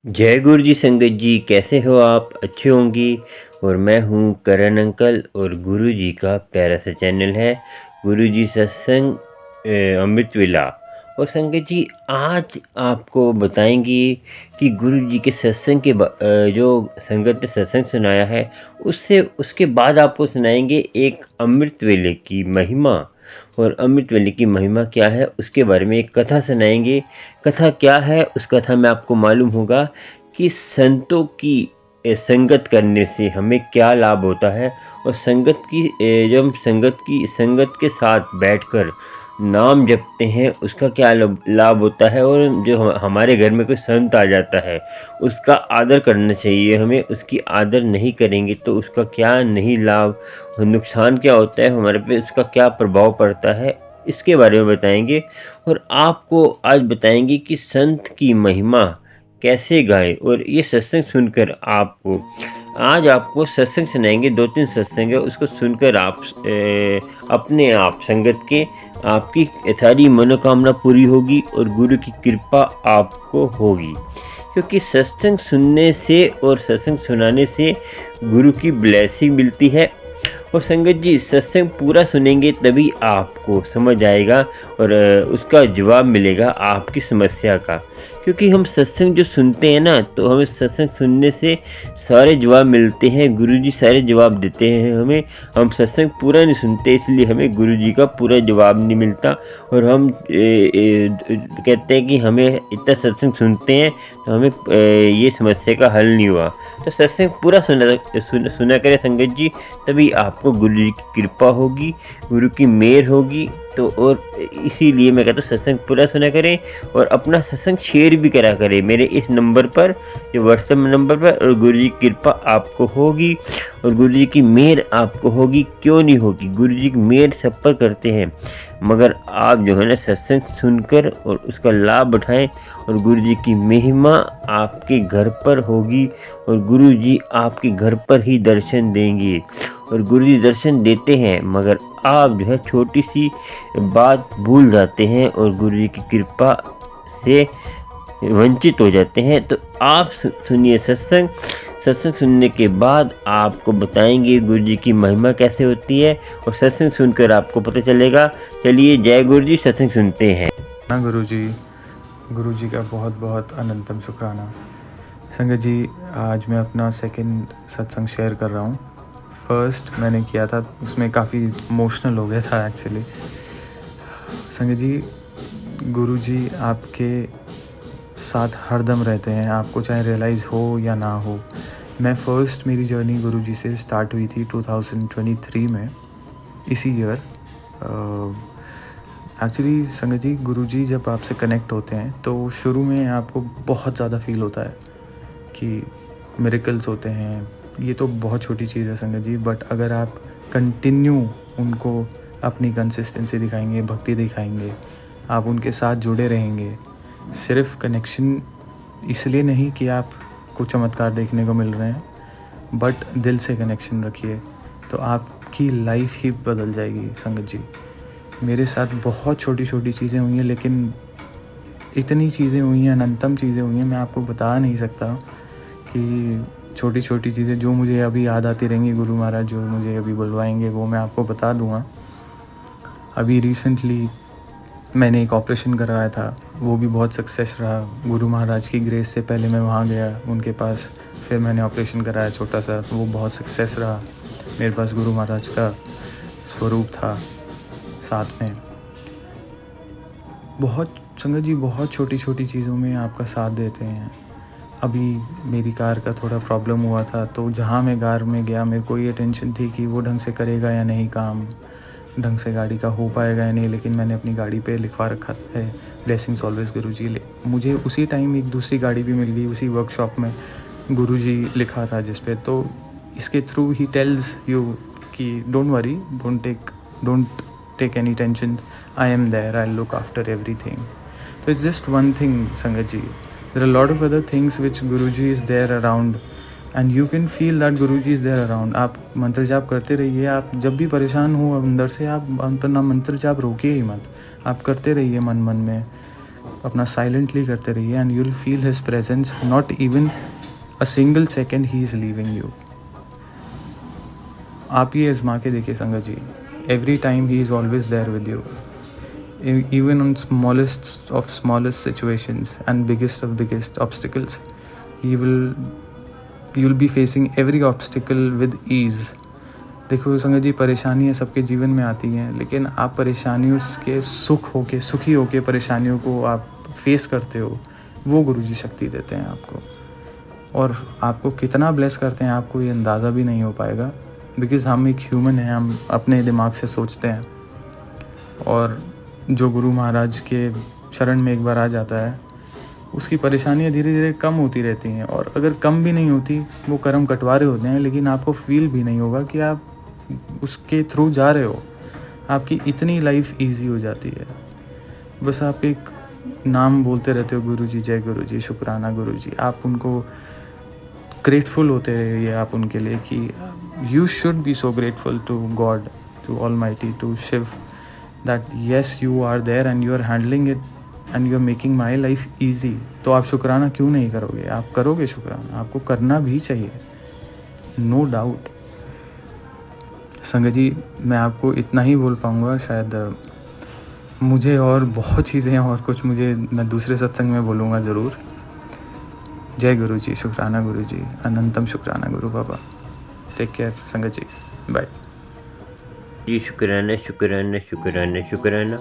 जय गुरु जी संगत जी, कैसे हो आप? अच्छे होंगी। और मैं हूँ करण अंकल और गुरु जी का प्यारा सा चैनल है गुरु जी सत्संग अमृत वेला। और संगत जी, आज आपको बताएंगे कि गुरु जी के सत्संग के जो संगत ने सत्संग सुनाया है, उससे उसके बाद आपको सुनाएंगे एक अमृत वेले की महिमा। और अमृत वेले की महिमा क्या है उसके बारे में एक कथा सुनाएंगे। कथा क्या है उस कथा में आपको मालूम होगा कि संतों की संगत करने से हमें क्या लाभ होता है। और जब हम संगत के साथ बैठकर नाम जपते हैं उसका क्या लाभ होता है। और जो हमारे घर में कोई संत आ जाता है उसका आदर करना चाहिए हमें। उसकी आदर नहीं करेंगे तो उसका क्या नहीं लाभ और नुकसान क्या होता है, हमारे पे उसका क्या प्रभाव पड़ता है, इसके बारे में बताएंगे। और आपको आज बताएंगे कि संत की महिमा कैसे गाएं। और ये सत्संग सुनकर आज आपको सत्संग सुनाएंगे, 2-3 सत्संग है, उसको सुनकर आप अपने आप संगत के आपकी सारी मनोकामना पूरी होगी और गुरु की कृपा आपको होगी। क्योंकि सत्संग सुनने से और सत्संग सुनाने से गुरु की ब्लेसिंग मिलती है। और संगत जी, सत्संग पूरा सुनेंगे तभी आपको समझ आएगा और उसका जवाब मिलेगा आपकी समस्या का। क्योंकि हम सत्संग जो सुनते हैं ना, तो हमें सत्संग सुनने से सारे जवाब मिलते हैं, गुरुजी सारे जवाब देते हैं हमें। हम सत्संग पूरा नहीं सुनते इसलिए हमें गुरुजी का पूरा जवाब नहीं मिलता। और हम कहते हैं कि हमें इतना सत्संग सुनते हैं तो हमें ये समस्या का हल नहीं हुआ। तो सत्संग पूरा सुना करें संगत जी, तभी आपको गुरु जी की कृपा होगी, गुरु की मेहर होगी। तो और इसीलिए मैं कहता हूँ सत्संग पूरा सुना करें और अपना सत्संग शेयर भी करा करें मेरे इस नंबर पर, जो व्हाट्सएप नंबर पर। और गुरु जी की कृपा आपको होगी और गुरु जी की मेहर आपको होगी। क्यों नहीं होगी? गुरु जी की मेहर सब पर करते हैं, मगर आप जो है ना सत्संग सुनकर और उसका लाभ उठाएं और गुरु जी की महिमा आपके घर पर होगी। और गुरु जी आपके घर पर ही दर्शन देंगे। और गुरु जी दर्शन देते हैं मगर आप जो है छोटी सी बात भूल जाते हैं और गुरु जी की कृपा से वंचित हो जाते हैं। तो आप सुनिए सत्संग। सत्संग सुनने के बाद आपको बताएंगे गुरु जी की महिमा कैसे होती है और सत्संग सुनकर आपको पता चलेगा। चलिए, जय गुरु जी, सत्संग सुनते हैं। हाँ गुरु जी का बहुत बहुत अनंतम शुक्राना। संगत जी, आज मैं अपना सेकंड सत्संग शेयर कर रहा हूँ। फर्स्ट मैंने किया था, उसमें काफ़ी इमोशनल हो गया था एक्चुअली। संगत जी, गुरु जी आपके साथ हरदम रहते हैं, आपको चाहे रियलाइज़ हो या ना हो। मेरी जर्नी गुरु जी से स्टार्ट हुई थी 2023 में, इसी ईयर। एक्चुअली संगत जी, गुरुजी जब आपसे कनेक्ट होते हैं तो शुरू में आपको बहुत ज़्यादा फील होता है कि मिरेकल्स होते हैं। ये तो बहुत छोटी चीज़ है संगत जी, बट अगर आप कंटिन्यू उनको अपनी कंसिस्टेंसी दिखाएंगे, भक्ति दिखाएंगे, आप उनके साथ जुड़े रहेंगे। सिर्फ कनेक्शन इसलिए नहीं कि आपको चमत्कार देखने को मिल रहे हैं, बट दिल से कनेक्शन रखिए तो आपकी लाइफ ही बदल जाएगी संगत जी। मेरे साथ बहुत छोटी छोटी चीज़ें हुई हैं, लेकिन इतनी चीज़ें हुई हैं, अनंतम चीज़ें हुई हैं, मैं आपको बता नहीं सकता कि छोटी छोटी चीज़ें जो मुझे अभी याद आती रहेंगी। गुरु महाराज जो मुझे अभी बुलवाएंगे वो मैं आपको बता दूंगा। अभी रिसेंटली मैंने एक ऑपरेशन करवाया था, वो भी बहुत सक्सेस रहा गुरु महाराज की ग्रेस से। पहले मैं वहाँ गया उनके पास, फिर मैंने ऑपरेशन कराया छोटा सा, वो बहुत सक्सेस रहा। मेरे पास गुरु महाराज का स्वरूप था साथ में। बहुत संगत जी, बहुत छोटी छोटी चीज़ों में आपका साथ देते हैं। अभी मेरी कार का थोड़ा प्रॉब्लम हुआ था, तो जहाँ मैं कार में गया, मेरे को ये टेंशन थी कि वो ढंग से करेगा या नहीं, काम ढंग से गाड़ी का हो पाएगा या नहीं। लेकिन मैंने अपनी गाड़ी पे लिखवा रखा है ब्लेसिंग्स ऑलवेज गुरुजी। मुझे उसी टाइम एक दूसरी गाड़ी भी मिल गई, उसी वर्कशॉप में गुरुजी लिखा था जिस पे। तो इसके थ्रू ही टेल्स यू कि don't worry, don't take any tension, I am there, I'll look after everything. So it's just one thing Sangat ji, there are a lot of other things which Guruji is there around and you can feel that Guruji is there around. आप मंत्र जाप करते रहिए। आप जब भी परेशान हो अंदर से, आप अपना मंत्र जाप रोकिए ही मत, आप करते रहिए मन मन में। अपना साइलेंटली करते रहिए and you will feel his presence, not even a single second he is leaving you. आप ये आजमा के देखिए संगत जी, every time he is always there with you, even on smallest of smallest situations and biggest of biggest obstacles. You will be facing every obstacle with ease. देखो संगत जी, परेशानियाँ सबके जीवन में आती हैं, लेकिन आप परेशानियों के सुखी होके परेशानियों को आप फेस करते हो, वो गुरुजी शक्ति देते हैं आपको। और आपको कितना ब्लेस करते हैं आपको ये अंदाज़ा भी नहीं हो पाएगा, बिकॉज़ हम एक ह्यूमन हैं, हम अपने दिमाग से सोचते हैं। और जो गुरु महाराज के शरण में एक बार आ जाता है, उसकी परेशानियाँ धीरे धीरे कम होती रहती हैं। और अगर कम भी नहीं होती, वो कर्म कटवारे होते हैं, लेकिन आपको फील भी नहीं होगा कि आप उसके थ्रू जा रहे हो। आपकी इतनी लाइफ इजी हो जाती है। बस आप एक नाम बोलते रहते हो, गुरु जी, जय गुरु जी, शुक्राना गुरु जी। आप उनको ग्रेटफुल होते रहिए आप उनके लिए, कि you should be so grateful to God, to almighty, to Shiva, that yes you are there and you are handling it and you are making my life easy। तो आप शुक्राना क्यों नहीं करोगे? आप करोगे शुक्राना, आपको करना भी चाहिए, नो डाउट। संगत जी, मैं आपको इतना ही बोल पाऊँगा, शायद मुझे और बहुत चीज़ें और कुछ मैं दूसरे सत्संग में बोलूँगा ज़रूर। जय गुरु जी, शुक्राना गुरु जी, अनंतम शुक्राना गुरु बाबा। टेक केयर संगत जी, बाय जी। शुक्राना शुक्राना शुक्राना शुक्राना।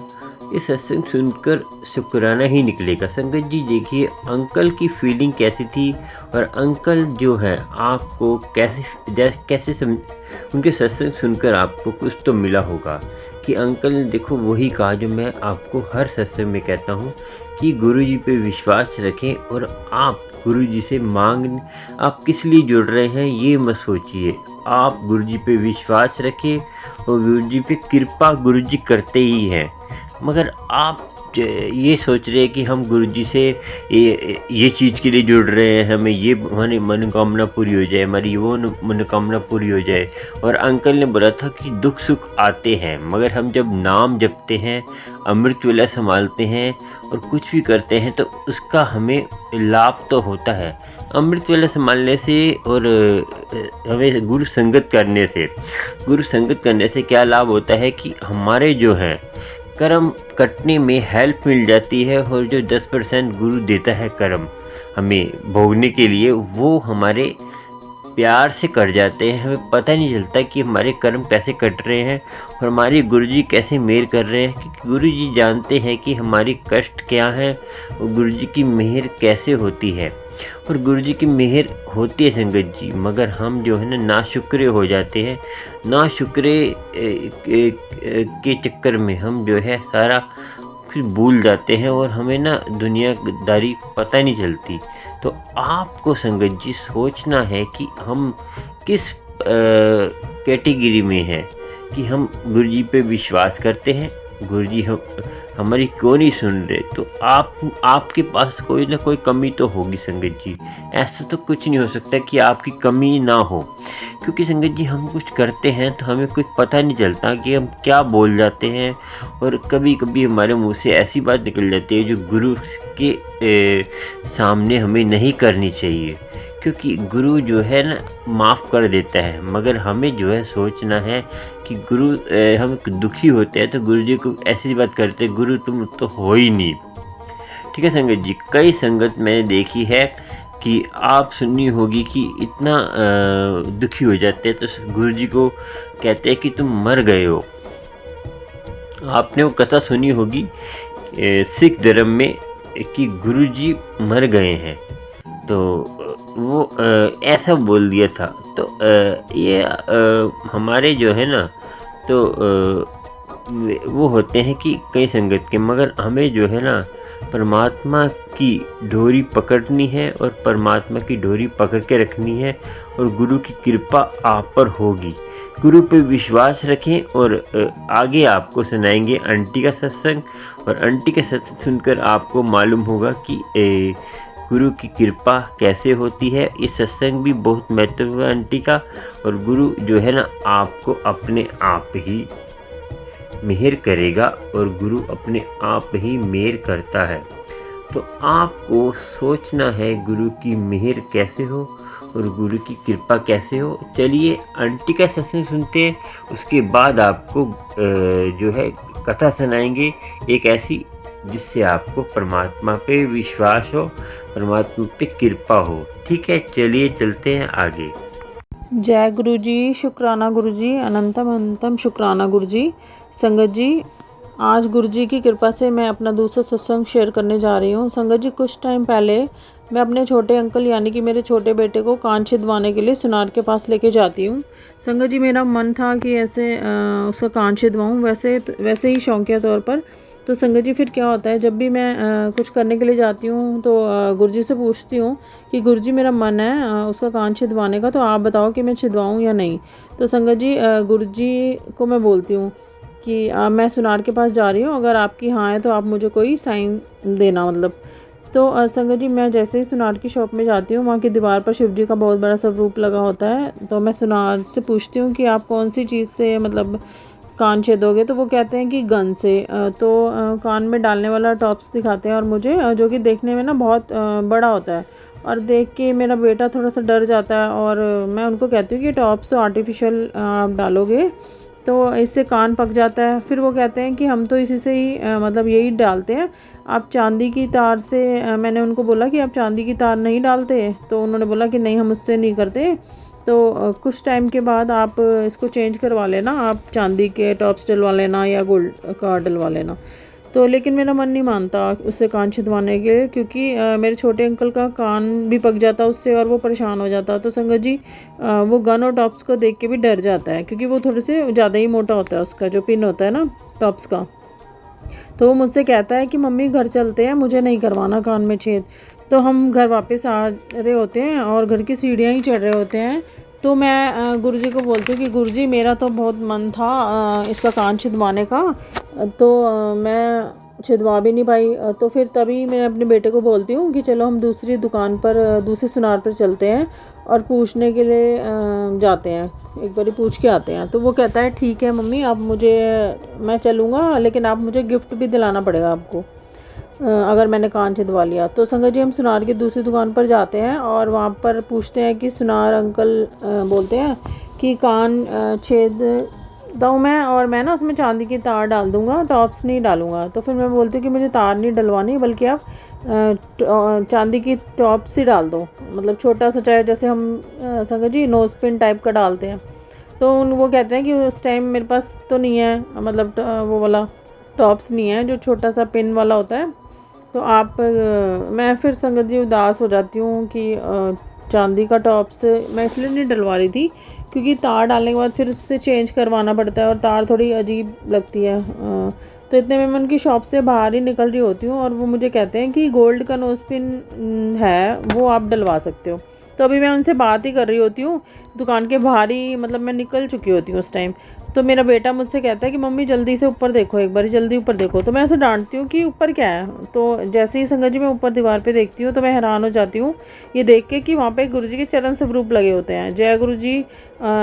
ये सत्संग सुनकर शुक्राना ही निकलेगा। संगत जी देखिए, अंकल की फीलिंग कैसी थी, और अंकल जो है आपको कैसे उनके सत्संग सुनकर आपको कुछ तो मिला होगा कि अंकल ने देखो वही कहा जो मैं आपको हर सत्संग में कहता हूँ कि गुरु जी पे विश्वास रखें, और आप गुरु जी से आप किस लिए जुड़ रहे हैं ये मत सोचिए। आप गुरु जी पे विश्वास रखें और गुरु जी पे कृपा गुरु जी करते ही हैं। मगर आप ये सोच रहे हैं कि हम गुरु जी से ये चीज़ के लिए जुड़ रहे हैं, हमें ये हमारी मनोकामना पूरी हो जाए, हमारी वो मनोकामना पूरी हो जाए। और अंकल ने बोला था कि दुख सुख आते हैं, मगर हम जब नाम जपते हैं, अमृत वेला संभालते हैं और कुछ भी करते हैं तो उसका हमें लाभ तो होता है। अमृत वेला संभालने से और हमें गुरु संगत करने से क्या लाभ होता है कि हमारे जो है कर्म कटने में हेल्प मिल जाती है, और जो 10% गुरु देता है कर्म हमें भोगने के लिए, वो हमारे प्यार से कट जाते हैं। हमें पता नहीं चलता कि हमारे कर्म कैसे कट रहे हैं और हमारे गुरुजी कैसे मेहर कर रहे हैं, क्योंकि गुरुजी जानते हैं कि हमारी कष्ट क्या है और गुरुजी की मेहर कैसे होती है। और गुरुजी की मेहर होती है संगत जी, मगर हम जो है ना नाशुक्रे हो जाते हैं। नाशुक्रे के चक्कर में हम जो है सारा फिर भूल जाते हैं और हमें ना दुनियादारी पता नहीं चलती। तो आपको संगत जी सोचना है कि हम किस कैटेगरी में हैं, कि हम गुरुजी पे विश्वास करते हैं, गुरुजी हमारी क्यों नहीं सुन रहे। तो आपके पास कोई ना कोई कमी तो होगी संगत जी। ऐसा तो कुछ नहीं हो सकता कि आपकी कमी ना हो, क्योंकि संगत जी हम कुछ करते हैं तो हमें कुछ पता नहीं चलता कि हम क्या बोल जाते हैं, और कभी कभी हमारे मुंह से ऐसी बात निकल जाती है जो गुरु के सामने हमें नहीं करनी चाहिए, क्योंकि गुरु जो है ना माफ़ कर देता है। मगर हमें जो है सोचना है कि गुरु हम दुखी होते हैं तो गुरु जी को ऐसी बात करते हैं, गुरु तुम तो हो ही नहीं। ठीक है संगत जी, कई संगत मैंने देखी है कि आप सुनी होगी कि इतना दुखी हो जाते हैं तो गुरु जी को कहते हैं कि तुम मर गए हो। आपने वो कथा सुनी होगी सिख धर्म में कि गुरु जी मर गए हैं, तो वो ऐसा बोल दिया था। तो ये हमारे जो है ना तो वो होते हैं कि कई संगत के, मगर हमें जो है ना परमात्मा की डोरी पकड़नी है और परमात्मा की डोरी पकड़ के रखनी है, और गुरु की कृपा आप पर होगी। गुरु पे विश्वास रखें। और आगे आपको सुनाएंगे आंटी का सत्संग, और आंटी का सत्संग सुनकर आपको मालूम होगा कि गुरु की कृपा कैसे होती है। ये सत्संग भी बहुत महत्वपूर्ण है आंटी का, और गुरु जो है ना आपको अपने आप ही मेहर करेगा, और गुरु अपने आप ही मेहर करता है। तो आपको सोचना है गुरु की मेहर कैसे हो और गुरु की कृपा कैसे हो। चलिए आंटी का सत्संग सुनते हैं, उसके बाद आपको जो है कथा सुनाएंगे एक ऐसी जिससे आपको परमात्मा पे विश्वास हो, परमात्मा पे कृपा हो। ठीक है, चलिए चलते हैं आगे। जय गुरु जी, शुक्राना गुरु जी, अनंतम अनंतम शुक्राना गुरु जी। संगत जी, आज गुरु जी की कृपा से मैं अपना दूसरा सत्संग शेयर करने जा रही हूँ। संगत जी, कुछ टाइम पहले मैं अपने छोटे अंकल यानी कि मेरे छोटे बेटे को कान छिदवाने के लिए सुनार के पास लेके जाती हूँ। संगत जी, मेरा मन था कि ऐसे उसका कान छिदवाऊँ, वैसे ही शौकिया तौर पर। तो संगत जी, फिर क्या होता है, जब भी मैं कुछ करने के लिए जाती हूँ तो गुरुजी से पूछती हूँ कि गुरुजी मेरा मन है उसका कान छिदवाने का, तो आप बताओ कि मैं छिदवाऊँ या नहीं। तो संगत जी, गुरुजी को मैं बोलती हूँ कि मैं सुनार के पास जा रही हूँ, अगर आपकी हाँ है तो आप मुझे कोई साइन देना, मतलब। तो संगत जी, मैं जैसे ही सुनार की शॉप में जाती हूँ, वहाँ की दीवार पर शिव जी का बहुत बड़ा स्वरूप लगा होता है। तो मैं सुनार से पूछती हूँ कि आप कौन सी चीज़ से मतलब कान छेदोगे, तो वो कहते हैं कि गन से। तो कान में डालने वाला टॉप्स दिखाते हैं और मुझे, जो कि देखने में ना बहुत बड़ा होता है, और देख के मेरा बेटा थोड़ा सा डर जाता है। और मैं उनको कहती हूँ कि टॉप्स आर्टिफिशियल आप डालोगे तो इससे कान पक जाता है। फिर वो कहते हैं कि हम तो इसी से ही मतलब यही डालते हैं, आप चांदी की तार से मैंने उनको बोला कि आप चांदी की तार नहीं डालते, तो उन्होंने बोला कि नहीं, हम उससे नहीं करते। तो कुछ टाइम के बाद आप इसको चेंज करवा लेना, आप चांदी के टॉप्स डलवा लेना या गोल्ड का डलवा लेना। तो लेकिन मेरा मन नहीं मानता उससे कान छिदवाने के, क्योंकि मेरे छोटे अंकल का कान भी पक जाता उससे और वो परेशान हो जाता। तो संगत जी, वो गन और टॉप्स को देख के भी डर जाता है, क्योंकि वो थोड़े से ज़्यादा ही मोटा होता है, उसका जो पिन होता है ना टॉप्स का। तो वो मुझसे कहता है कि मम्मी घर चलते हैं, मुझे नहीं करवाना कान में छेद। तो हम घर वापस आ रहे होते हैं और घर की सीढ़ियाँ ही चढ़ रहे होते हैं। तो मैं गुरुजी को बोलती हूँ कि गुरुजी, मेरा तो बहुत मन था इसका कान छिदवाने का, तो मैं छिदवा भी नहीं पाई। तो फिर तभी मैं अपने बेटे को बोलती हूँ कि चलो हम दूसरी दुकान पर, दूसरी सुनार पर चलते हैं और पूछने के लिए जाते हैं, एक बार पूछ के आते हैं। तो वो कहता है ठीक है मम्मी, आप मुझे, मैं चलूँगा, लेकिन आप मुझे गिफ्ट भी दिलाना पड़ेगा आपको अगर मैंने कान छिदवा लिया। तो संगत जी, हम सुनार की दूसरी दुकान पर जाते हैं और वहाँ पर पूछते हैं कि सुनार अंकल बोलते हैं कि कान छेद दूँ मैं, और मैं ना उसमें चांदी की तार डाल दूँगा, टॉप्स नहीं डालूँगा। तो फिर मैं बोलती हूँ कि मुझे तार नहीं डलवानी, बल्कि आप चांदी की टॉप्स ही डाल दो, मतलब छोटा सा, चाहे जैसे हम संगत जी नोज पिन टाइप का डालते हैं। तो वो कहते हैं कि उस टाइम मेरे पास तो नहीं है, मतलब वो वाला टॉप्स नहीं है जो छोटा सा पिन वाला होता है। तो आप मैं फिर संगत जी उदास हो जाती हूँ कि चांदी का टॉप्स मैं इसलिए नहीं डलवा रही थी, क्योंकि तार डालने के बाद फिर उससे चेंज करवाना पड़ता है और तार थोड़ी अजीब लगती है। तो इतने में मैं उनकी शॉप से बाहर ही निकल रही होती हूँ और वो मुझे कहते हैं कि गोल्ड का नोज पिन है, वो आप डलवा सकते हो। तो अभी मैं उनसे बात ही कर रही होती हूँ, दुकान के बाहर ही, मतलब मैं निकल चुकी होती हूँ उस टाइम। तो मेरा बेटा मुझसे कहता है कि मम्मी जल्दी से ऊपर देखो, एक बार जल्दी ऊपर देखो। तो मैं उसे डांटती हूँ कि ऊपर क्या है। तो जैसे ही संगत जी मैं ऊपर दीवार पे देखती हूँ तो मैं हैरान हो जाती हूँ ये देख के कि वहाँ पे गुरुजी के चरण स्वरूप लगे होते हैं। जय गुरु जी,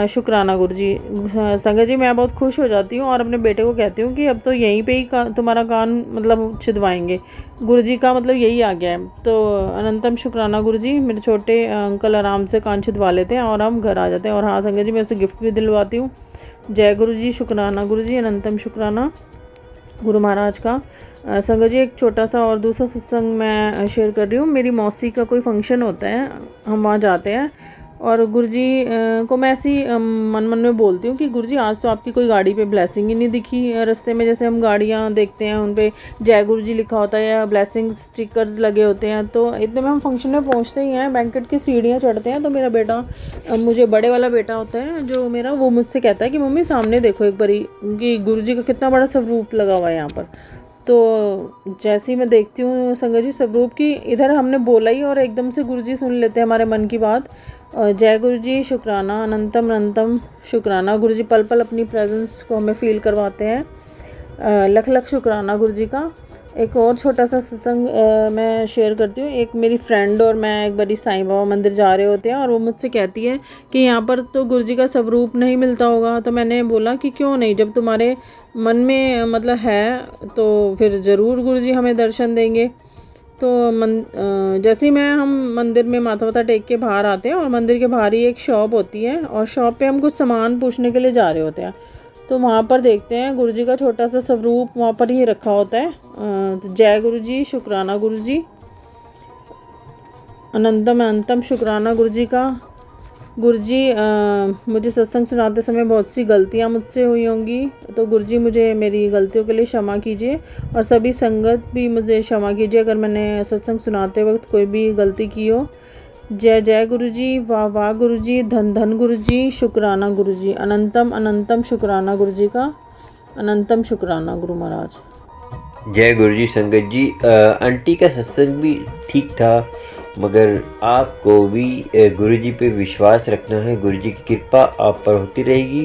शुक्राना गुरु जी। संगत जी, मैं बहुत खुश हो जाती हूँ और अपने बेटे को कहती हूँ कि अब तो यहीं पे ही तुम्हारा कान मतलब छिदवाएंगे, गुरु जी का मतलब यही आ गया है। तो अनंतम शुक्राना गुरु जी, मेरे छोटे अंकल आराम से कान छिदवा लेते हैं और हम घर आ जाते हैं। और हाँ संगत जी, मैं उसे गिफ्ट भी दिलवाती हूँ। जय गुरु जी, शुक्राना गुरु जी, अनंतम शुक्राना गुरु महाराज का। संगत जी, एक छोटा सा और दूसरा सत्संग मैं शेयर कर रही हूँ। मेरी मौसी का कोई फंक्शन होता है, हम वहाँ जाते हैं और गुरुजी को मैं ऐसी मन मन में बोलती हूँ कि गुरुजी, आज तो आपकी कोई गाड़ी पे ब्लेसिंग ही नहीं दिखी रास्ते में। जैसे हम गाड़ियाँ देखते हैं उन पे जय गुरुजी लिखा होता है या ब्लेसिंग स्टिकर्स लगे होते हैं। तो इतने में हम फंक्शन में पहुँचते ही हैं, बैंकेट की सीढ़ियाँ चढ़ते हैं, तो मेरा बेटा, मुझे बड़े वाला बेटा होता है जो मेरा, वो मुझसे कहता है कि मम्मी सामने देखो एक बारी कि गुरुजी का कितना बड़ा स्वरूप लगा हुआ है यहाँ पर। तो जैसे ही मैं देखती हूँ संगत जी स्वरूप की, इधर हमने बोला ही और एकदम से गुरुजी सुन लेते हैं हमारे मन की बात। जय गुरु जी, शुक्राना, अनंतम अनंतम शुक्राना। गुरु जी पल पल अपनी प्रेजेंस को हमें फील करवाते हैं। लख लख शुक्राना गुरु जी का। एक और छोटा सा सत्संग मैं शेयर करती हूँ। एक मेरी फ्रेंड और मैं एक बारी साईं बाबा मंदिर जा रहे होते हैं और वो मुझसे कहती है कि यहाँ पर तो गुरु जी का स्वरूप नहीं मिलता होगा। तो मैंने बोला कि क्यों नहीं, जब तुम्हारे मन में मतलब है तो फिर ज़रूर गुरु जी हमें दर्शन देंगे। तो जैसे ही हम मंदिर में माथा वाथा टेक के बाहर आते हैं और मंदिर के बाहर ही एक शॉप होती है और शॉप पे हम कुछ सामान पूछने के लिए जा रहे होते हैं। तो वहाँ पर देखते हैं गुरु जी का छोटा सा स्वरूप वहाँ पर ही रखा होता है। तो जय गुरु जी, शुक्राना गुरु जी, अनंतम अनंतम शुक्राना गुरु जी का। गुरु जी मुझे सत्संग सुनाते समय बहुत सी गलतियाँ मुझसे हुई होंगी, तो गुरु जी मुझे मेरी गलतियों के लिए क्षमा कीजिए और सभी संगत भी मुझे क्षमा कीजिए अगर मैंने सत्संग सुनाते वक्त कोई भी गलती की हो। जय जय गुरु जी, वाह वाह गुरु जी, धन धन गुरु जी, शुक्राना गुरु जी, अनंतम अनंतम शुक्राना गुरु जी का, अनंतम शुक्राना गुरु महाराज। जय गुरु जी। संगत जी, आंटी का सत्संग भी ठीक था, मगर आपको भी गुरु जी पे विश्वास रखना है। गुरु जी की कृपा आप पर होती रहेगी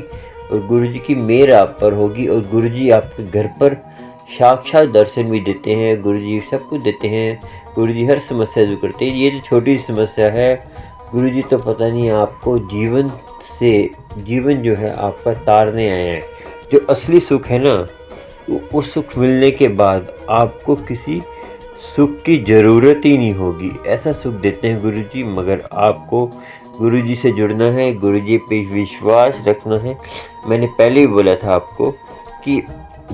और गुरु जी की मेहर आप पर होगी और गुरु जी आपके घर पर साक्षात दर्शन भी देते हैं। गुरु जी सब कुछ देते हैं। गुरु जी हर समस्या दूर करते हैं। ये जो छोटी समस्या है, गुरु जी तो पता नहीं आपको जीवन जो है आपका तारने आए हैं। जो असली सुख है ना, वो सुख मिलने के बाद आपको किसी सुख की ज़रूरत ही नहीं होगी। ऐसा सुख देते हैं गुरु जी, मगर आपको गुरु जी से जुड़ना है, गुरु जी पे विश्वास रखना है। मैंने पहले ही बोला था आपको कि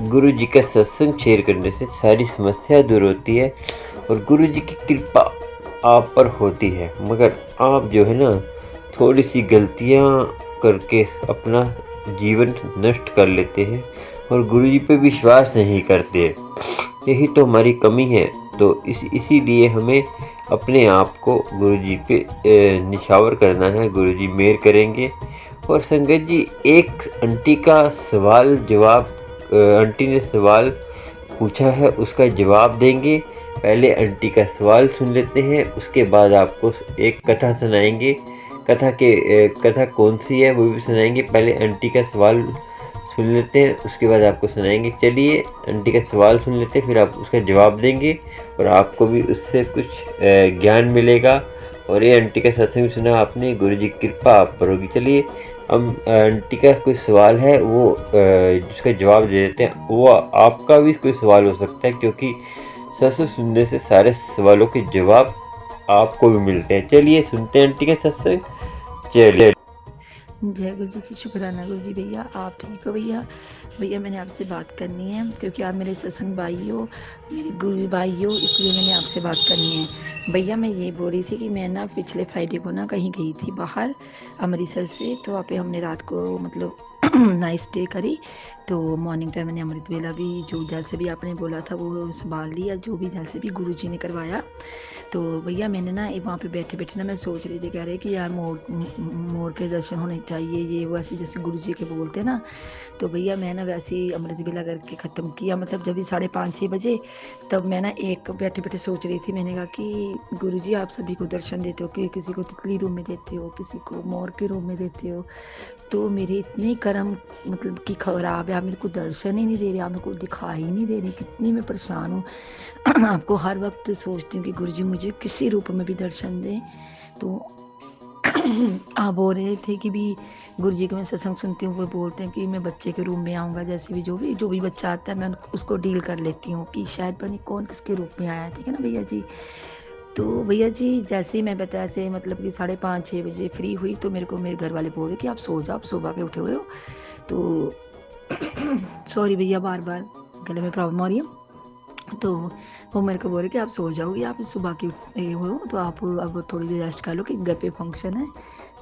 गुरु जी का सत्संग शेयर करने से सारी समस्या दूर होती है और गुरु जी की कृपा आप पर होती है। मगर आप जो है ना, थोड़ी सी गलतियाँ करके अपना जीवन नष्ट कर लेते हैं और गुरु जी पे विश्वास नहीं करते। यही तो हमारी कमी है। तो इसीलिए हमें अपने आप को गुरु जी पे निछावर करना है। गुरु जी मेहर करेंगे। और संगत जी, एक आंटी का सवाल जवाब, आंटी ने सवाल पूछा है, उसका जवाब देंगे। पहले आंटी का सवाल सुन लेते हैं, उसके बाद आपको एक कथा सुनाएंगे। कथा कौन सी है वो भी सुनाएंगे। पहले आंटी का सवाल सुन लेते हैं, उसके बाद आपको सुनाएंगे। चलिए आंटी का सवाल सुन लेते हैं, फिर आप उसका जवाब देंगे और आपको भी उससे कुछ ज्ञान मिलेगा। और ये आंटी का सत्संग सुना आपने, गुरु जी की कृपा आप पर होगी। चलिए हम आंटी का कोई सवाल है वो जिसका जवाब दे देते हैं। वो आपका भी कोई सवाल हो सकता है, क्योंकि सत्संग सुनने से सारे सवालों के जवाब आपको भी मिलते हैं। चलिए सुनते हैं आंटी का सत्संग। चलिए। जय गुरु जी की शुक्राना गुरु जी। भैया आप ठीक हो? भैया मैंने आपसे बात करनी है, क्योंकि आप मेरे सत्संग भाई हो, मेरे गुरु भाई हो, इसलिए मैंने आपसे बात करनी है। भैया मैं ये बोल रही थी कि मैं ना पिछले फ्राइडे को ना कहीं गई थी बाहर अमृतसर से, तो वहाँ पे हमने रात को मतलब नाइट स्टे करी। तो मॉर्निंग टाइम मैंने अमृत वेला भी जो जैसे भी आपने बोला था वो संभाल लिया, जो भी जैसे भी गुरु जी ने करवाया। तो भैया मैंने ना वहाँ पे बैठे बैठे ना मैं सोच रही थी, कह रहे कि यार मोर के दर्शन होने चाहिए, ये वो ऐसे जैसे गुरु जी के बोलते ना। तो भैया मैं ना वैसे ही अमृत वेला करके ख़त्म किया, मतलब जब भी 5:30-6 बजे, तब मैं ना एक बैठे बैठे सोच रही थी। मैंने कहा कि गुरु जी आप सभी को दर्शन देते हो, कि किसी को तितली रूम में देते हो, किसी को मोर के रूम में देते हो, तो मेरे इतने कर्म मतलब कि खराब है, आप मेरे को दर्शन ही नहीं दे रहे, आप मेरे को दिखाई ही नहीं दे रहे, कितनी मैं परेशान हूँ। आपको हर वक्त सोचती हूँ कि गुरु जी मुझे किसी रूप में भी दर्शन दें। तो आप बोल रहे थे कि भी गुरु जी को मैं सत्संग सुनती हूँ, वो बोलते हैं कि मैं बच्चे के रूम में आऊँगा, जैसे भी जो भी बच्चा आता है मैं उसको डील कर लेती हूँ कि शायद पता नहीं कौन किसके रूप में आया है। ठीक है ना भैया जी? तो भैया जी जैसे ही मैं बताया से मतलब कि 5:30-6 बजे फ्री हुई, तो मेरे को मेरे घर वाले बोल रहे कि आप सो जाओ, आप सुबह के उठे हुए हो। तो सॉरी भैया, बार बार गले में प्रॉब्लम हो रही है। तो वो मेरे को बोल रहे कि आप सो जाओगे, आप सुबह की हो, तो आप अब थोड़ी देर रेस्ट कर लो कि घर पे फंक्शन है,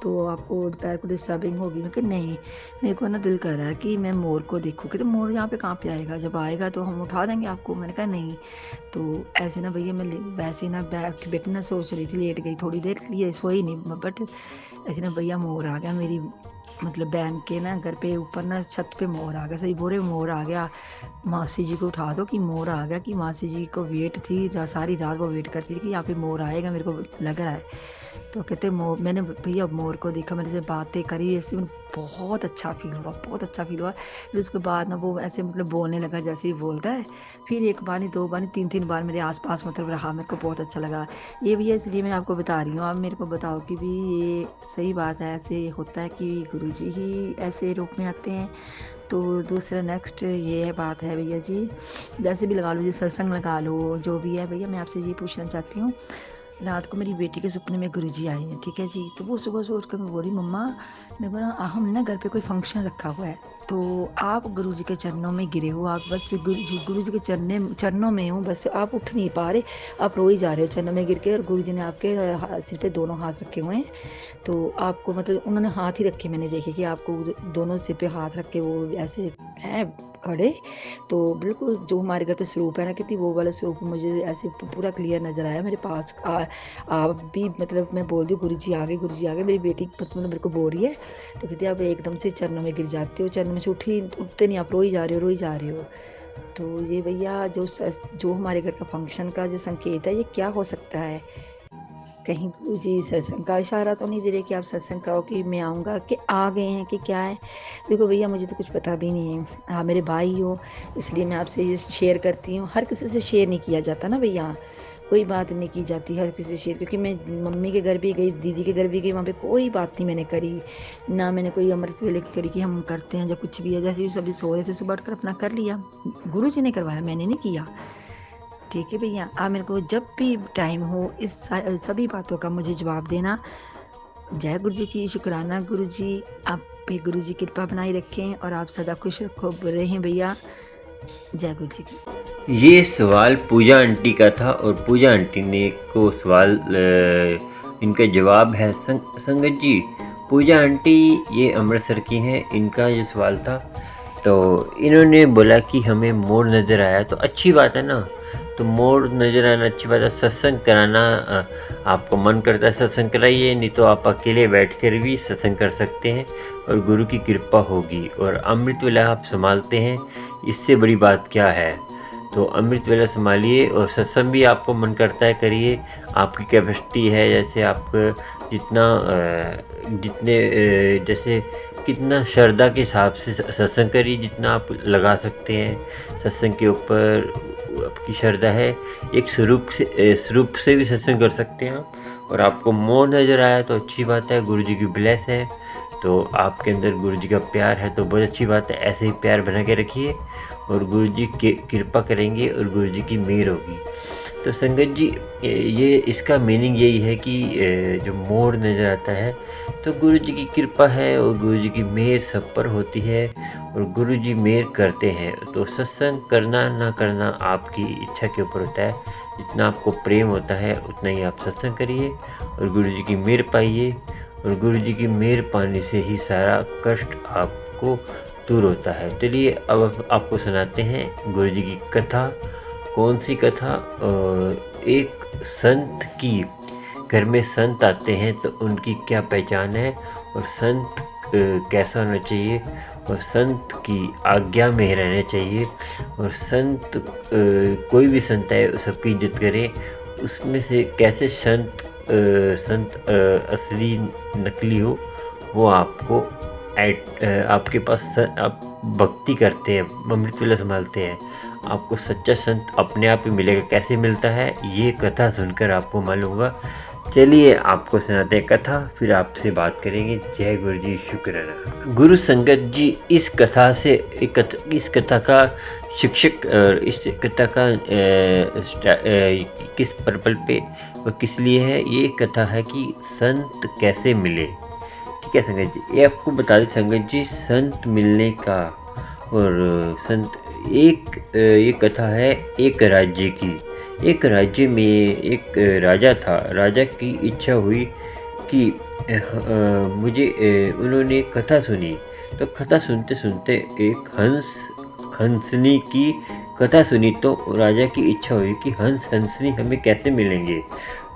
तो आपको दोपहर को डिस्टर्बिंग होगी। मैं कहा नहीं, मेरे को ना दिल कर रहा है कि मैं मोर को देखूँ। कि तो मोर यहाँ पे कहाँ पे आएगा, जब आएगा तो हम उठा देंगे आपको। मैंने कहा नहीं। तो ऐसे ना भैया मैं वैसे ना बैठ ना सोच रही थी, लेट गई थोड़ी देर के लिए, सोई नहीं, बट ऐसे ना भैया मोर आ गया मेरी मतलब बहन के ना घर पे ऊपर ना छत पे मोर आ गया। सही बोल रहे, मोर आ गया। मासी जी को उठा दो कि मोर आ गया, कि मासी जी को वेट थी सारी रात, वो वेट करती थी कि यहाँ पे मोर आएगा, मेरे को लग रहा है। तो कहते मोर, मैंने भैया मोर को देखा, मैंने से बातें करी, ऐसे मुझे बहुत अच्छा फील हुआ, बहुत अच्छा फील हुआ। फिर उसके बाद ना वो ऐसे मतलब बोलने लगा जैसे ही बोलता है। फिर एक बार नहीं, 2 बार नहीं, 3-3 बार मेरे आसपास मतलब रहा, मेरे को बहुत अच्छा लगा ये भैया, इसलिए मैं आपको बता रही हूँ। आप मेरे को बताओ कि भी ये सही बात है, ऐसे होता है कि गुरुजी ही ऐसे रूप में आते हैं? तो दूसरा नेक्स्ट ये बात है भैया जी, जैसे भी लगा लो जी, सत्संग लगा लो, जो भी है भैया, मैं आपसे ये पूछना चाहती हूँ। रात को मेरी बेटी के सपने में गुरुजी आए हैं, ठीक है जी। तो वो सुबह से उठ कर मैं बोली, मम्मा मैं बोला हमने ना घर पे कोई फंक्शन रखा हुआ है, तो आप गुरुजी के चरणों में गिरे हो, आप बस गुरुजी के चरणों में हो, बस आप उठ नहीं पा रहे, आप रो ही जा रहे हो चरणों में गिर के, और गुरुजी ने आपके सिर पे दोनों हाथ रखे हुए हैं। तो आपको मतलब उन्होंने हाथ ही रखे, मैंने देखे कि आपको दोनों सिर पे हाथ रख के वो ऐसे हैं खड़े। तो बिल्कुल जो हमारे घर पे स्वरूप है ना, कितनी वो वाला स्वरूप मुझे ऐसे पूरा क्लियर नज़र आया मेरे पास। आप भी मतलब मैं बोल दी गुरुजी आ गए, गुरुजी आ गए। मेरी बेटी मतलब मेरे को बोल रही है, तो कहती है आप एकदम से चरणों में गिर जाते हो, चरणों में से उठते नहीं, आप रो ही जा रहे हो, रो ही जा रहे हो। तो ये भैया जो हमारे घर का फंक्शन का जो संकेत है, ये क्या हो सकता है? कहीं गुरुजी सत्संग का इशारा तो नहीं दे रहे कि आप सत्संग करो, कि मैं आऊँगा, कि आ गए हैं, कि क्या है? देखो भैया मुझे तो कुछ पता भी नहीं है, आप मेरे भाई हो, इसलिए मैं आपसे ये शेयर करती हूँ। हर किसी से शेयर नहीं किया जाता ना भैया, कोई बात नहीं की जाती हर किसी से शेयर, क्योंकि मैं मम्मी के घर भी गई, दीदी के घर भी गई, वहाँ पे कोई बात नहीं मैंने करी, ना मैंने कोई अमृत वेले की करी कि हम करते हैं, या कुछ भी है। जैसे भी सभी सो रहे थे, सुबह उठकर अपना कर लिया, गुरुजी ने करवाया, मैंने नहीं किया। ठीक है भैया, आप मेरे को जब भी टाइम हो इस सभी बातों का मुझे जवाब देना। जय गुरु जी की, शुक्राना गुरु जी, आप पे गुरु जी कृपा बनाई रखें और आप सदा खुश खूब रहें भैया। जय गुरु जी की। ये सवाल पूजा आंटी का था और पूजा आंटी ने को सवाल इनका जवाब है संगत जी। पूजा आंटी ये अमृतसर की हैं, इनका ये सवाल था। तो इन्होंने बोला कि हमें मोर नज़र आया, तो अच्छी बात है ना, तो मोर नज़र आना अच्छी बात है। सत्संग कराना आपको मन करता है सत्संग कराइए, नहीं तो आप अकेले बैठकर भी सत्संग कर सकते हैं और गुरु की कृपा होगी। और अमृत वेला आप संभालते हैं, इससे बड़ी बात क्या है। तो अमृत वेला संभालिए और सत्संग भी आपको मन करता है करिए, आपकी कैपेसिटी है, जैसे आप जैसे कितना श्रद्धा के हिसाब से सत्संग करिए, जितना आप लगा सकते हैं सत्संग के ऊपर आपकी श्रद्धा है। एक स्वरूप से भी सत्संग कर सकते हैं आप। और आपको मोर नज़र आया तो अच्छी बात है, गुरु जी की ब्लेस है, तो आपके अंदर गुरु जी का प्यार है, तो बहुत अच्छी बात है। ऐसे ही प्यार बना के रखिए और गुरु जी कृपा करेंगे और गुरु जी की मेहर होगी। तो संगत जी ये इसका मीनिंग यही है कि जो मोर नज़र आता है तो गुरु जी की कृपा है और गुरु जी की मेहर सब पर होती है और गुरु जी मेहर करते हैं। तो सत्संग करना ना करना आपकी इच्छा के ऊपर होता है, जितना आपको प्रेम होता है उतना ही आप सत्संग करिए और गुरु जी की मेहर पाइए। और गुरु जी की मेहर पाने से ही सारा कष्ट आपको दूर होता है। चलिए अब आपको सुनाते हैं गुरु जी की कथा। कौन सी कथा? एक संत की, घर में संत आते हैं तो उनकी क्या पहचान है और संत कैसा होना चाहिए और संत की आज्ञा में रहना चाहिए। और संत कोई भी संत है सबकी इज्जत करें, उसमें से कैसे संत असली नकली हो वो आपको आपके पास आप भक्ति करते हैं, अमृत वेला संभालते हैं, आपको सच्चा संत अपने आप ही मिलेगा। कैसे मिलता है ये कथा सुनकर आपको मालूम होगा। चलिए आपको सुनाते हैं कथा, फिर आपसे बात करेंगे। जय गुरु जी, शुक्राना गुरु संगत जी। इस कथा का शिक्षक और इस कथा का किस पर्पल पे और किस लिए है, ये कथा है कि संत कैसे मिले। ठीक है संगत जी, ये आपको बता दें संगत जी, संत मिलने का और संत ये कथा है एक राज्य की। एक राज्य में एक राजा था। राजा की इच्छा हुई कि उन्होंने कथा सुनी, तो कथा सुनते सुनते एक हंसनी की कथा सुनी, तो राजा की इच्छा हुई कि हंसनी हमें कैसे मिलेंगे।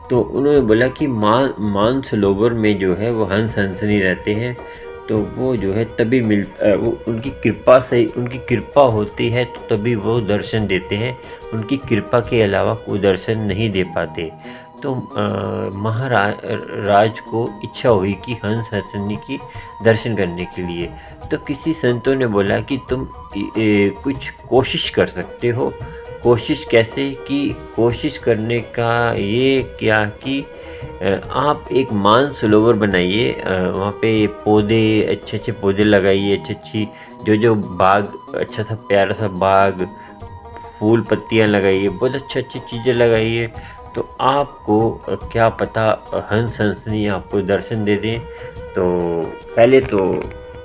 तो उन्होंने बोला कि मानसरोवर में जो है वो हंसनी रहते हैं, तो वो जो है तभी वो उनकी कृपा होती है तो तभी वो दर्शन देते हैं, उनकी कृपा के अलावा कोई दर्शन नहीं दे पाते। तो महाराज को इच्छा हुई कि हंस हंसनी की दर्शन करने के लिए। तो किसी संतों ने बोला कि तुम कुछ कोशिश कर सकते हो। कोशिश कैसे? कि कोशिश करने का ये क्या कि आप एक मानसरोवर बनाइए, वहाँ पे पौधे अच्छे पौधे लगाइए, अच्छी जो बाग, अच्छा सा प्यारा सा बाग, फूल पत्तियाँ लगाइए, बहुत अच्छी चीज़ें लगाइए। तो आपको क्या पता हंस हंसनी आपको दर्शन दे दें। तो पहले तो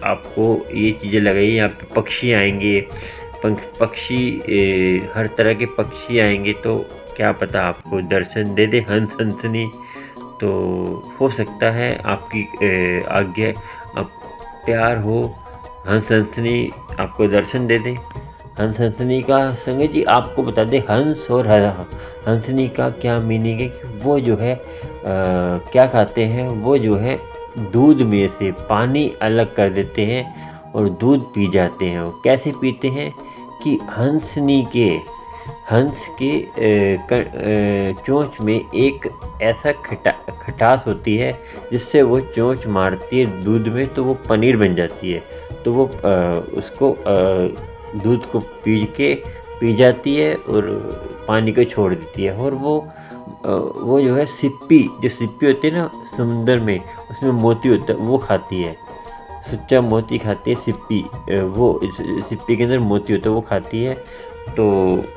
आपको ये चीज़ें लगाइए, यहाँ पे पक्षी आएंगे, पक्षी हर तरह के पक्षी आएंगे, तो क्या पता आपको दर्शन दे दे हंस हंसनी। तो हो सकता है आपकी आज्ञा, आप प्यार हो, हंस हंसनी आपको दर्शन दे दे। हंस हंसनी का संगत जी आपको बता दें, हंस और हंसनी का क्या मीनिंग है कि वो जो है क्या खाते हैं, वो जो है दूध में से पानी अलग कर देते हैं और दूध पी जाते हैं। वो कैसे पीते हैं कि हंस के चोंच में एक ऐसा खटास होती है जिससे वो चोंच मारती है दूध में, तो वो पनीर बन जाती है। तो वो उसको दूध को पी जाती है और पानी को छोड़ देती है। और वो जो है सिप्पी होती है ना समुंदर में, उसमें मोती होता है, वो खाती है। सच्चा मोती खाती है सिप्पी, वो सिप्पी के अंदर मोती होता है, वो खाती है। तो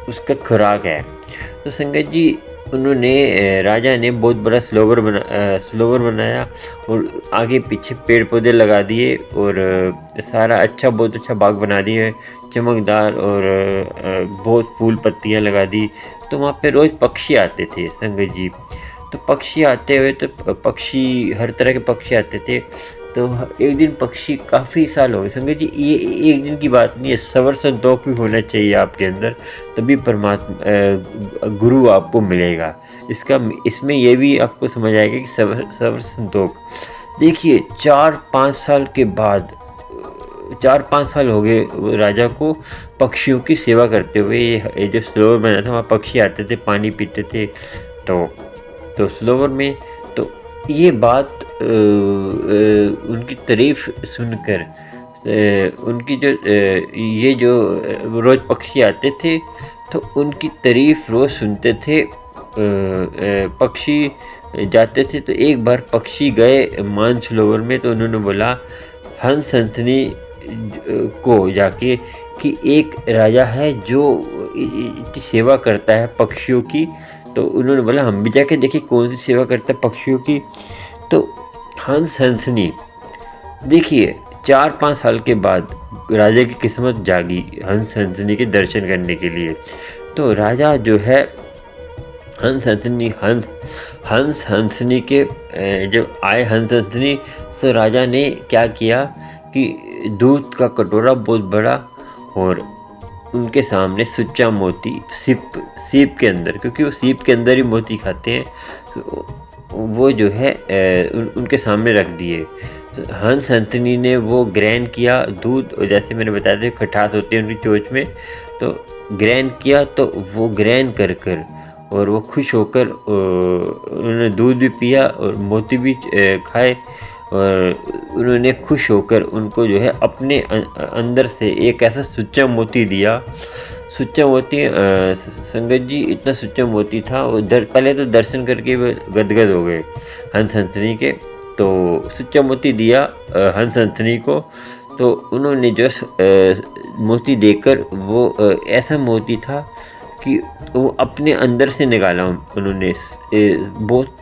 उसका खुराक है। तो संगत जी उन्होंने राजा ने बहुत बड़ा सरोवर बनाया और आगे पीछे पेड़ पौधे लगा दिए और सारा बहुत अच्छा बाग बना दिए, चमकदार, और बहुत फूल पत्तियाँ लगा दी। तो वहाँ पे रोज़ पक्षी आते थे संगत जी। तो पक्षी आते हुए, तो पक्षी हर तरह के पक्षी आते थे। तो एक दिन पक्षी, काफ़ी साल हो गए संगत जी, ये एक दिन की बात नहीं है, सबर संतोष भी होना चाहिए आपके अंदर, तभी परमात्मा गुरु आपको मिलेगा। इसमें ये भी आपको समझ आएगा कि सबर संतोष। देखिए 4-5 साल के बाद, 4-5 साल हो गए राजा को पक्षियों की सेवा करते हुए। ये जो सरोवर बना था वहाँ पक्षी आते थे, पानी पीते थे। तो सरोवर में, तो ये बात उनकी तारीफ सुनकर, उनकी ये जो रोज़ पक्षी आते थे, तो उनकी तारीफ रोज़ सुनते थे। पक्षी जाते थे, तो एक बार पक्षी गए मानसरोवर में, तो उन्होंने बोला हंस हंसनी को जाके कि एक राजा है जो इतनी सेवा करता है पक्षियों की। तो उन्होंने बोला हम भी जाके देखिए कौन सी सेवा करता है पक्षियों की। तो हंस हंसनी, देखिए 4-5 साल के बाद राजा की किस्मत जागी हंस हंसनी के दर्शन करने के लिए। तो राजा जो है हंस हंसनी के जब आए हंस हंसनी, तो राजा ने क्या किया कि दूध का कटोरा बहुत बड़ा, और उनके सामने सुच्चा मोती सीप के अंदर, क्योंकि वो सीप के अंदर ही मोती खाते हैं, तो वो जो है उनके सामने रख दिए। तो हंस हंसनी ने वो ग्रहण किया दूध, और जैसे मैंने बताया था खटास होती है उनकी चोंच में, तो ग्रहण किया। तो वो ग्रहण कर और वो खुश होकर उन्होंने दूध भी पिया और मोती भी खाए, और उन्होंने खुश होकर उनको जो है अपने अंदर से एक ऐसा सुच्चा मोती दिया। सुच्चा मोती संगत जी, इतना सुच्चा मोती था, वो पहले तो दर्शन करके वो गदगद हो गए हंस हंसनी के। तो सुच्चा मोती दिया हंस हंसनी को, तो उन्होंने जो मोती देकर, वो ऐसा मोती था कि वो अपने अंदर से निकाला उन्होंने। बहुत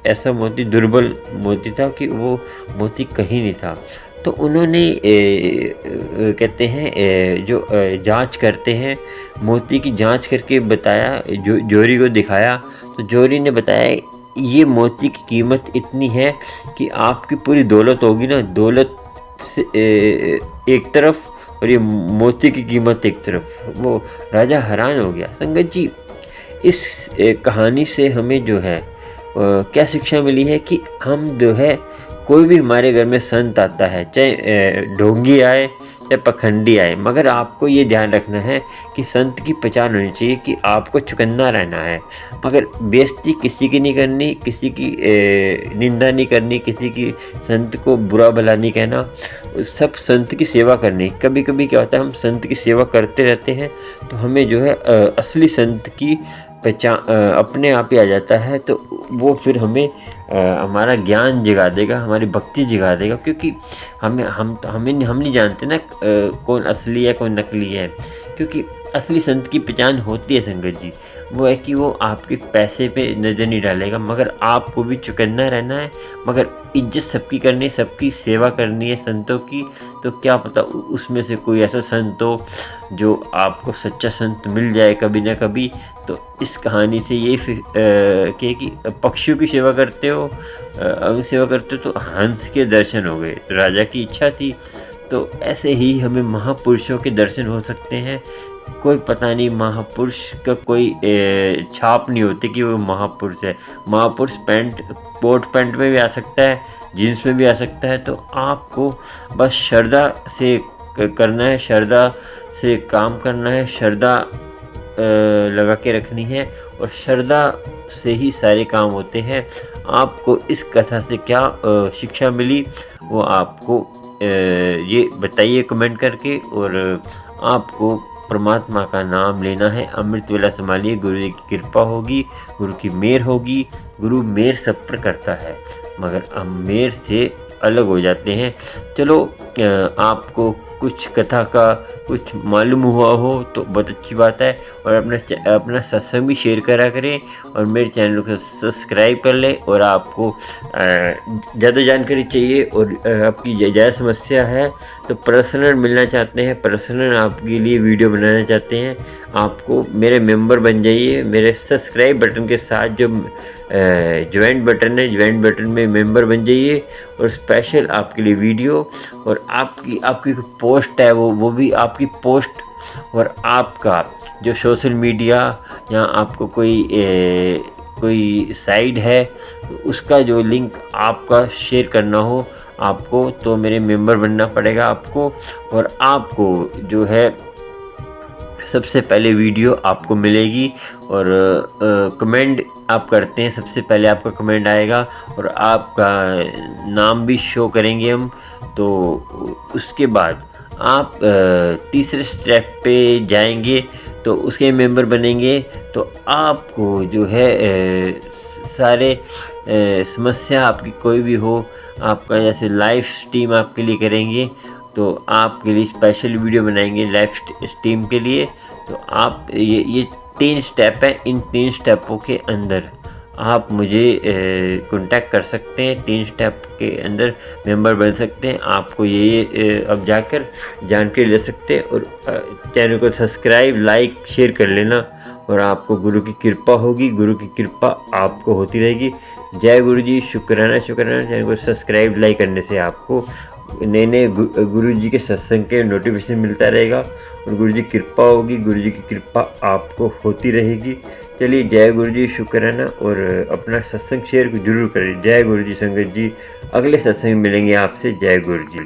ऐसा मोती, दुर्बल मोती था कि वो मोती कहीं नहीं था। तो उन्होंने कहते हैं जो जांच करते हैं, मोती की जांच करके बताया, जोरी को दिखाया। तो जोरी ने बताया ये मोती की कीमत इतनी है कि आपकी पूरी दौलत होगी ना, दौलत से एक तरफ और ये मोती की कीमत एक तरफ। वो राजा हैरान हो गया। संगत जी, इस कहानी से हमें जो है क्या शिक्षा मिली है कि हम जो है, कोई भी हमारे घर में संत आता है, चाहे ढोंगी आए, चाहे पखंडी आए, मगर आपको ये ध्यान रखना है कि संत की पहचान होनी चाहिए कि आपको चुकन्ना रहना है, मगर बेइज्जती किसी की नहीं करनी, किसी की निंदा नहीं करनी, किसी की संत को बुरा भला नहीं कहना, सब संत की सेवा करनी। कभी कभी क्या होता है, हम संत की सेवा करते रहते हैं तो हमें जो है असली संत की पहचान अपने आप ही आ जाता है, तो वो फिर हमें हमारा ज्ञान जगा देगा, हमारी भक्ति जगा देगा, क्योंकि हम नहीं जानते ना कौन असली है कौन नकली है। क्योंकि असली संत की पहचान होती है संगत जी, वो है कि वो आपके पैसे पे नज़र नहीं डालेगा, मगर आपको भी चुकन्ना रहना है, मगर इज्जत सबकी करनी है, सबकी सेवा करनी है संतों की। तो क्या पता उसमें से कोई ऐसा संत हो जो आपको सच्चा संत मिल जाए कभी ना कभी। तो इस कहानी से ये कि पक्षियों की सेवा करते हो, सेवा करते हो तो हंस के दर्शन हो गए, तो राजा की इच्छा थी। तो ऐसे ही हमें महापुरुषों के दर्शन हो सकते हैं। कोई पता नहीं, महापुरुष का कोई छाप नहीं होती कि वो महापुरुष है। महापुरुष कोट पैंट में भी आ सकता है, जीन्स में भी आ सकता है। तो आपको बस श्रद्धा से करना है, श्रद्धा से काम करना है, श्रद्धा लगा के रखनी है, और श्रद्धा से ही सारे काम होते हैं। आपको इस कथा से क्या शिक्षा मिली वो आपको ये बताइए कमेंट करके। और आपको परमात्मा का नाम लेना है, अमृत वेला संभालिए, गुरु जी की कृपा होगी, गुरु की मेहर होगी। गुरु मेहर सब पर करता है, मगर हम मेहर से अलग हो जाते हैं। चलो आपको कुछ कथा का कुछ मालूम हुआ हो तो बहुत अच्छी बात है, और अपना सत्संग भी शेयर करा करें, और मेरे चैनल को सब्सक्राइब कर लें। और आपको ज़्यादा जानकारी चाहिए और आपकी ज़्यादा समस्या है तो पर्सनल मिलना चाहते हैं, पर्सनल आपके लिए वीडियो बनाना चाहते हैं, आपको मेरे मेंबर बन जाइए। मेरे सब्सक्राइब बटन के साथ जो ज्वाइन बटन है, ज्वाइन बटन में मेंबर बन जाइए, और स्पेशल आपके लिए वीडियो और आपकी पोस्ट है वो भी आपकी पोस्ट, और आपका जो सोशल मीडिया या आपको कोई साइट है उसका जो लिंक आपका शेयर करना हो आपको, तो मेरे मेंबर बनना पड़ेगा आपको। और आपको जो है सबसे पहले वीडियो आपको मिलेगी, और कमेंट आप करते हैं सबसे पहले आपका कमेंट आएगा, और आपका नाम भी शो करेंगे हम। तो उसके बाद आप तीसरे स्टेप पे जाएंगे तो उसके मेंबर बनेंगे, तो आपको जो है सारे समस्या आपकी कोई भी हो, आपका जैसे लाइव स्ट्रीम आपके लिए करेंगे, तो आपके लिए स्पेशल वीडियो बनाएंगे लाइव स्ट्रीम के लिए। तो आप ये 3 स्टेप है, इन 3 स्टेपों के अंदर आप मुझे कांटेक्ट कर सकते हैं, 3 स्टेप के अंदर मेंबर बन सकते हैं। आपको ये अब जाकर जानकारी ले सकते हैं, और चैनल को सब्सक्राइब लाइक शेयर कर लेना, और आपको गुरु की कृपा होगी, गुरु की कृपा आपको होती रहेगी। जय गुरु जी, शुक्राना शुक्राना। चैनल को सब्सक्राइब लाइक करने से आपको नए गुरु जी के सत्संग के नोटिफिकेशन मिलता रहेगा, और गुरु जी की कृपा होगी, गुरु जी की कृपा आपको होती रहेगी। चलिए, जय गुरु जी, शुक्राना। और अपना सत्संग शेयर जरूर करें। जय गुरु जी संगत जी, अगले सत्संग में मिलेंगे आपसे। जय गुरु जी।